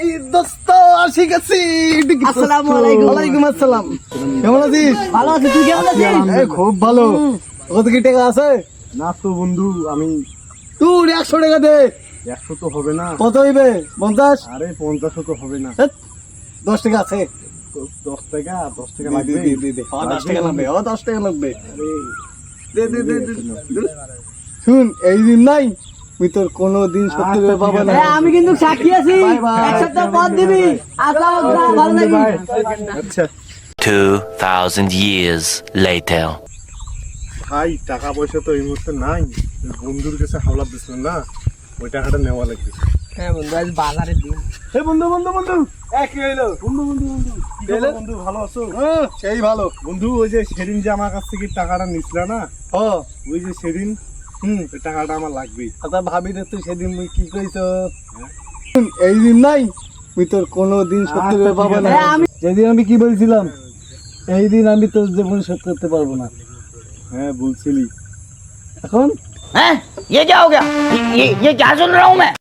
এই দোস্ত আসি গেছি। আসসালামু আলাইকুম। ওয়ালাইকুম আসসালাম। কেমন আছিস? ভালো আছি, তুই কেমন আছিস? এই খুব ভালো। কত কি টাকা আছে? না তো বন্ধু, আমি তুই 100 টাকা দে। 100 তো হবে না। কত হইবে? 50? আরে 50 তো হবে না। 10 টাকা আছে। 10 টাকা দে, লাগবে। দে, দে, দে। 10 টাকা লাগবে। 10 টাকা লাগবে। আরে দে, দে, দে, দে, দে। শুন, এই দিন নাই তুই তোর কোনোদিন সত্যি করে পাবো না। হ্যাঁ, আমি কিন্তু সাক্ষী আছি। Bye bye. এক সপ্তাহ পর দিবি। আসসালাম, ভালো থাকিস। আচ্ছা 2,000 years later. ভাই, টাকা পয়সা তো এই মুহূর্তে নাই। বন্ধুর কাছে হাওলাত দিছিলাম না, ওই টাকাটা নেওয়া লাগবে। হ্যাঁ বন্ধু, আজ বাজারের দিন। হে বন্ধু বন্ধু বন্ধু কি হইলো? বন্ধু বন্ধু বন্ধু কি খবর বন্ধু, ভালো আছো? সেই ভালো। বন্ধু, ওই যে সেদিন যে আমার কাছ থেকে টাকাটা নিছিল না, ও, ওই যে সেদিন ওই টাকাটা আমার লাগবেই। আচ্ছা ভাবি রে, তুই সেদিন মুই কি কইছ? শুন, এই দিন নাই তুই তোর কোনোদিন সত্যি করে পাবো না। হ্যাঁ, যেদিন আমি কি বলছিলাম, এই দিন আমি তোর জীবন সত্যি করতে পারবো না। হ্যাঁ বলছিলি। এখন हैं? ये क्या हो गया? ये क्या सुन रहा हूँ मैं?